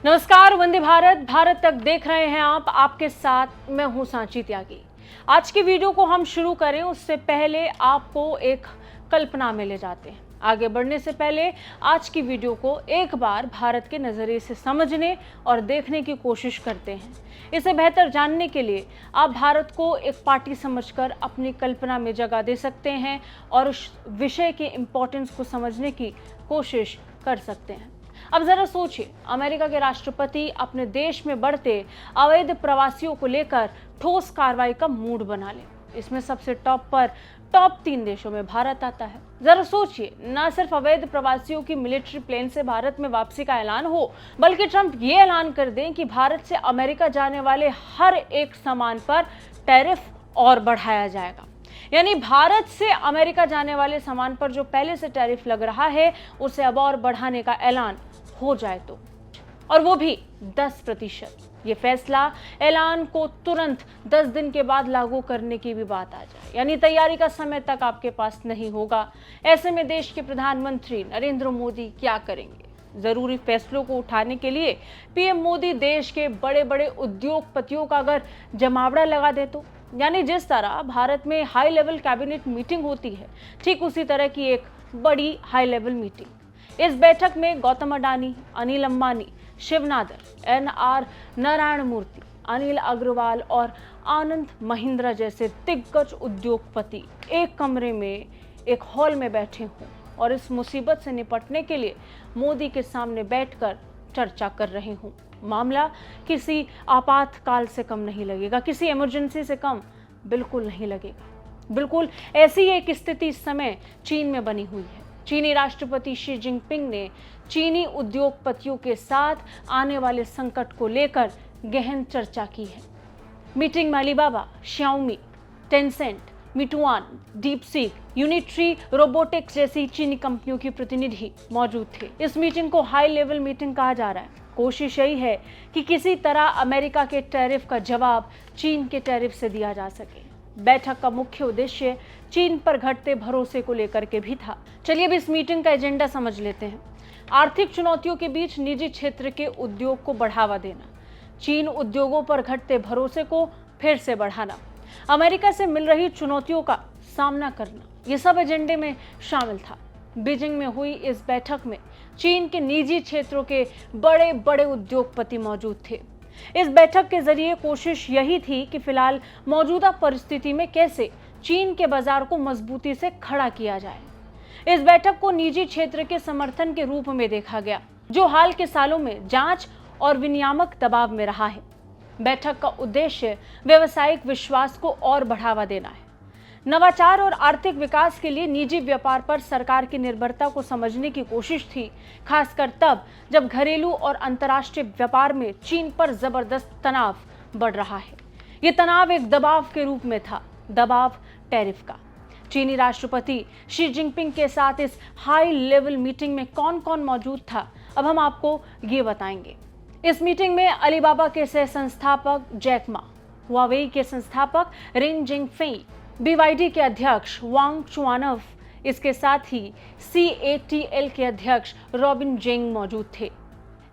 नमस्कार, वंदे भारत। भारत तक देख रहे हैं आप, आपके साथ मैं हूं सांची त्यागी। आज की वीडियो को हम शुरू करें उससे पहले आपको एक कल्पना में ले जाते हैं। आगे बढ़ने से पहले आज की वीडियो को एक बार भारत के नजरिए से समझने और देखने की कोशिश करते हैं। इसे बेहतर जानने के लिए आप भारत को एक पार्टी समझकर अपनी कल्पना में जगह दे सकते हैं और उस विषय के इम्पोर्टेंस को समझने की कोशिश कर सकते हैं। अब जरा सोचिए, अमेरिका के राष्ट्रपति अपने देश में बढ़ते अवैध प्रवासियों को लेकर ठोस कार्रवाई का मूड बना ले। इसमें सबसे टॉप 3 देशों में भारत आता है। जरा सोचिए, ना सिर्फ अवैध प्रवासियों की मिलिट्री प्लेन से भारत में वापसी का ऐलान हो, बल्कि ट्रंप ये ऐलान कर दें कि भारत से अमेरिका जाने वाले हर एक सामान पर टैरिफ और बढ़ाया जाएगा। यानी भारत से अमेरिका जाने वाले सामान पर जो पहले से टैरिफ लग रहा है उसे अब और बढ़ाने का ऐलान हो जाए तो, और वो भी 10%। ये फैसला ऐलान को तुरंत 10 दिन के बाद लागू करने की भी बात आ जाए, यानी तैयारी का समय तक आपके पास नहीं होगा। ऐसे में देश के प्रधानमंत्री नरेंद्र मोदी क्या करेंगे? जरूरी फैसलों को उठाने के लिए पीएम मोदी देश के बड़े बड़े उद्योगपतियों का अगर जमावड़ा लगा दे तो, यानी जिस तरह भारत में हाई लेवल कैबिनेट मीटिंग होती है, ठीक उसी तरह की एक बड़ी हाई लेवल मीटिंग। इस बैठक में गौतम अडानी, अनिल अंबानी, शिव नादर, एनआर नारायण मूर्ति, अनिल अग्रवाल और आनंद महिंद्रा जैसे दिग्गज उद्योगपति एक कमरे में, एक हॉल में बैठे हों और इस मुसीबत से निपटने के लिए मोदी के सामने बैठकर चर्चा कर रहे हों। मामला किसी आपातकाल से कम नहीं लगेगा, किसी इमरजेंसी से कम बिल्कुल नहीं लगेगा। बिल्कुल ऐसी एक स्थिति इस समय चीन में बनी हुई है। चीनी राष्ट्रपति शी जिनपिंग ने चीनी उद्योगपतियों के साथ आने वाले संकट को लेकर गहन चर्चा की है। मीटिंग में Alibaba, Xiaomi, Tencent, Meituan, DeepSeek, Unitree robotics जैसी चीनी कंपनियों के प्रतिनिधि मौजूद थे। इस मीटिंग को हाई लेवल मीटिंग कहा जा रहा है। कोशिश यही है कि किसी तरह अमेरिका के टैरिफ का जवाब चीन के टैरिफ से दिया जा सके। बैठक का मुख्य उद्देश्य चीन पर घटते भरोसे को लेकर के भी था। चलिए अब इस मीटिंग का एजेंडा समझ लेते हैं। आर्थिक चुनौतियों के बीच निजी क्षेत्र के उद्योग को बढ़ावा देना, चीन उद्योगों पर घटते भरोसे को फिर से बढ़ाना, अमेरिका से मिल रही चुनौतियों का सामना करना, ये सब एजेंडे में शामिल था। बीजिंग में हुई इस बैठक में चीन के निजी क्षेत्रों के बड़े बड़े उद्योगपति मौजूद थे। इस बैठक के जरिए कोशिश यही थी कि फिलहाल मौजूदा परिस्थिति में कैसे चीन के बाजार को मजबूती से खड़ा किया जाए। इस बैठक को निजी क्षेत्र के समर्थन के रूप में देखा गया, जो हाल के सालों में जांच और विनियामक दबाव में रहा है। बैठक का उद्देश्य व्यावसायिक विश्वास को और बढ़ावा देना है। नवाचार और आर्थिक विकास के लिए निजी व्यापार पर सरकार की निर्भरता को समझने की कोशिश थी, खासकर तब जब घरेलू और अंतर्राष्ट्रीय व्यापार में चीन पर जबरदस्त तनाव बढ़ रहा है। ये तनाव एक दबाव के रूप में था, दबाव टैरिफ का। चीनी राष्ट्रपति शी जिनपिंग के साथ इस हाई लेवल मीटिंग में कौन कौन मौजूद था, अब हम आपको ये बताएंगे। इस मीटिंग में अलीबाबा के सह संस्थापक जैक मा, हुआवेई के संस्थापक रिन जिंगफेई, BYD के अध्यक्ष वांग चुआनव, इसके साथ ही CATL के अध्यक्ष रॉबिन जेंग मौजूद थे।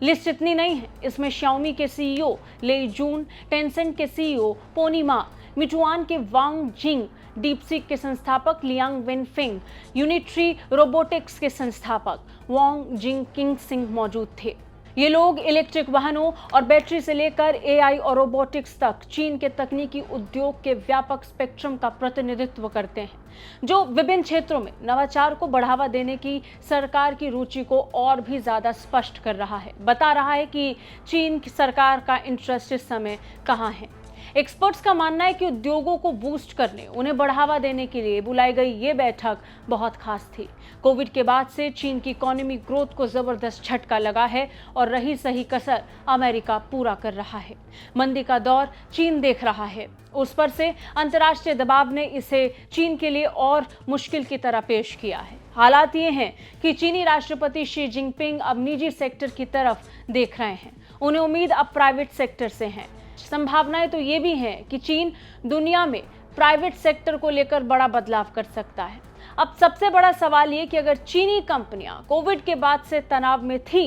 लिस्ट इतनी नहीं है, इसमें श्याओमी के CEO ले जून, टेंसेंट के CEO पोनी मा, मिटुआन के वांग जिंग, डीपसीक के संस्थापक लियांग वेनफिंग, यूनिट्री रोबोटिक्स के संस्थापक वांग जिंग किंग सिंह मौजूद थे। ये लोग इलेक्ट्रिक वाहनों और बैटरी से लेकर AI और रोबोटिक्स तक चीन के तकनीकी उद्योग के व्यापक स्पेक्ट्रम का प्रतिनिधित्व करते हैं, जो विभिन्न क्षेत्रों में नवाचार को बढ़ावा देने की सरकार की रुचि को और भी ज्यादा स्पष्ट कर रहा है, बता रहा है कि चीन की सरकार का इंटरेस्ट इस समय कहाँ है। एक्सपर्ट्स का मानना है कि उद्योगों को बूस्ट करने, उन्हें बढ़ावा देने के लिए बुलाई गई ये बैठक बहुत खास थी। कोविड के बाद से चीन की इकोनॉमी ग्रोथ को जबरदस्त झटका लगा है और रही सही कसर अमेरिका पूरा कर रहा है। मंदी का दौर चीन देख रहा है, उस पर से अंतर्राष्ट्रीय दबाव ने इसे चीन के लिए और मुश्किल की तरह पेश किया है। हालात ये हैं कि चीनी राष्ट्रपति शी जिनपिंग अब निजी सेक्टर की तरफ देख रहे हैं। उन्हें उम्मीद अब प्राइवेट सेक्टर से है। संभावनाएं तो ये भी हैं कि चीन दुनिया में प्राइवेट सेक्टर को लेकर बड़ा बदलाव कर सकता है। अब सबसे बड़ा सवाल ये कि अगर चीनी कंपनियां कोविड के बाद से तनाव में थी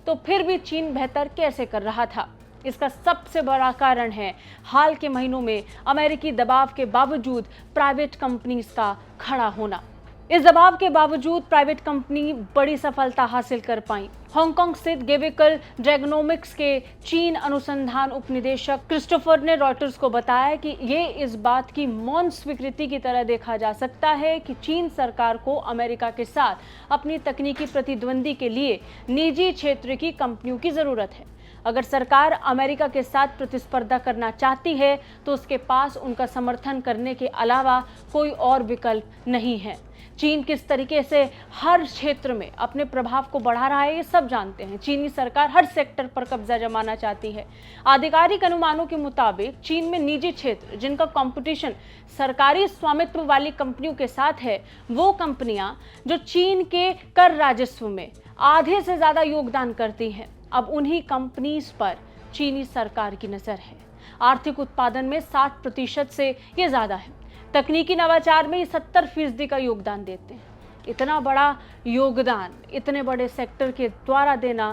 तो फिर भी चीन बेहतर कैसे कर रहा था? इसका सबसे बड़ा कारण है हाल के महीनों में अमेरिकी दबाव के बावजूद प्राइवेट कंपनीज का खड़ा होना। इस दबाव के बावजूद प्राइवेट कंपनी बड़ी सफलता हासिल कर पाई। हांगकांग स्थित गेविकल ड्रैगनोमिक्स के चीन अनुसंधान उपनिदेशक क्रिस्टोफर ने रॉयटर्स को बताया कि ये इस बात की मौन स्वीकृति की तरह देखा जा सकता है कि चीन सरकार को अमेरिका के साथ अपनी तकनीकी प्रतिद्वंदी के लिए निजी क्षेत्र की कंपनियों की जरूरत है। अगर सरकार अमेरिका के साथ प्रतिस्पर्धा करना चाहती है तो उसके पास उनका समर्थन करने के अलावा कोई और विकल्प नहीं है। चीन किस तरीके से हर क्षेत्र में अपने प्रभाव को बढ़ा रहा है ये सब जानते हैं। चीनी सरकार हर सेक्टर पर कब्जा जमाना चाहती है। आधिकारिक अनुमानों के मुताबिक चीन में निजी क्षेत्र जिनका कंपटीशन सरकारी स्वामित्व वाली कंपनियों के साथ है, वो कंपनियां जो चीन के कर राजस्व में आधे से ज्यादा योगदान करती हैं, अब उन्हीं कंपनीज पर चीनी सरकार की नजर है। आर्थिक उत्पादन में 60% से ये ज्यादा है। तकनीकी नवाचार में 70% का योगदान देते हैं। इतना बड़ा योगदान इतने बड़े सेक्टर के द्वारा देना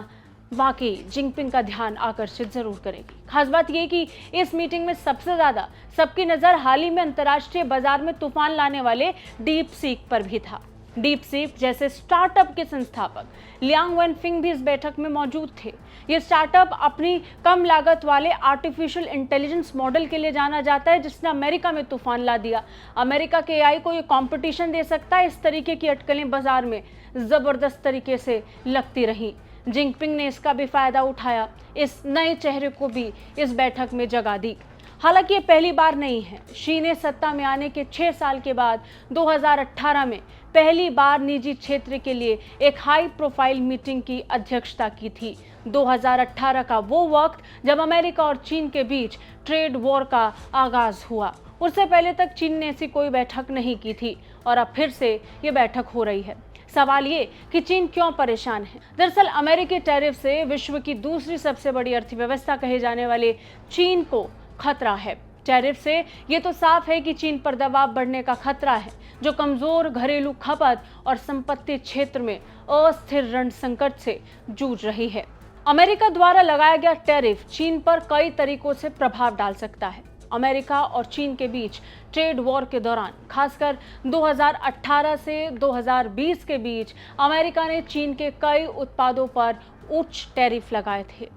वाकई जिनपिंग का ध्यान आकर्षित जरूर करेगी। खास बात यह कि इस मीटिंग में सबसे ज्यादा सबकी नजर हाल ही में अंतर्राष्ट्रीय बाजार में तूफान लाने वाले डीप सीक पर भी था। डीप सीक जैसे स्टार्टअप के संस्थापक लियांग वेनफिंग भी इस बैठक में मौजूद थे। ये स्टार्टअप अपनी कम लागत वाले आर्टिफिशियल इंटेलिजेंस मॉडल के लिए जाना जाता है, जिसने अमेरिका में तूफान ला दिया। अमेरिका के एआई को ये कंपटीशन दे सकता है, इस तरीके की अटकलें बाजार में जबरदस्त तरीके से लगती रहीं। जिनपिंग ने इसका भी फायदा उठाया, इस नए चेहरे को भी इस बैठक में जगह दी। हालांकि ये पहली बार नहीं है। शी ने सत्ता में आने के 6 साल के बाद 2018 में पहली बार निजी क्षेत्र के लिए एक हाई प्रोफाइल मीटिंग की अध्यक्षता की थी। 2018 का वो वक्त जब अमेरिका और चीन के बीच ट्रेड वॉर का आगाज हुआ। उससे पहले तक चीन ने ऐसी कोई बैठक नहीं की थी और अब फिर से ये बैठक हो रही है। सवाल ये कि चीन क्यों परेशान है? दरअसल अमेरिकी टैरिफ से विश्व की दूसरी सबसे बड़ी अर्थव्यवस्था कहे जाने वाले चीन को खतरा है। टैरिफ से ये तो साफ है कि चीन पर दबाव बढ़ने का खतरा है, जो कमजोर घरेलू खपत और संपत्ति क्षेत्र में अस्थिर ऋण संकट से जूझ रही है। अमेरिका द्वारा लगाया गया टैरिफ चीन पर कई तरीकों से प्रभाव डाल सकता है। अमेरिका और चीन के बीच ट्रेड वॉर के दौरान, खासकर 2018 से 2020 के बीच, अमेरिका ने चीन के कई उत्पादों पर उच्च टैरिफ लगाए थे।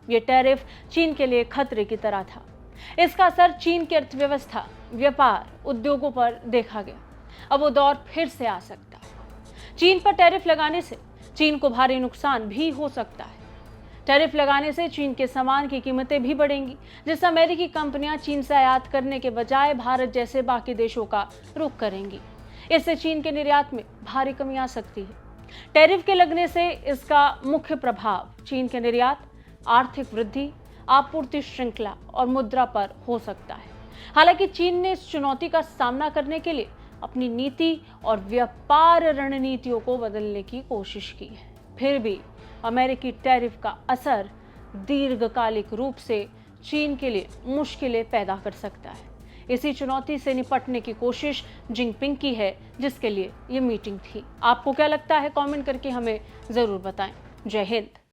ये टैरिफ चीन के लिए खतरे की तरह था। इसका असर चीन की अर्थव्यवस्था, व्यापार, उद्योगों पर देखा गया। अब वो दौर फिर से आ सकता है। चीन पर टैरिफ लगाने से चीन को भारी नुकसान भी हो सकता है। टैरिफ लगाने से चीन के सामान की कीमतें भी बढ़ेंगी, जिससे अमेरिकी कंपनियां चीन से आयात करने के बजाय भारत जैसे बाकी देशों का रुख करेंगी। इससे चीन के निर्यात में भारी कमी आ सकती है। टैरिफ के लगने से इसका मुख्य प्रभाव चीन के निर्यात, आर्थिक वृद्धि, आपूर्ति श्रृंखला और मुद्रा पर हो सकता है। हालांकि चीन ने इस चुनौती का सामना करने के लिए अपनी नीति और व्यापार रणनीतियों को बदलने की कोशिश की है। फिर भी अमेरिकी टैरिफ का असर दीर्घकालिक रूप से चीन के लिए मुश्किलें पैदा कर सकता है। इसी चुनौती से निपटने की कोशिश जिनपिंग की है, जिसके लिए ये मीटिंग थी। आपको क्या लगता है? कमेंट करके हमें जरूर बताएं। जय हिंद।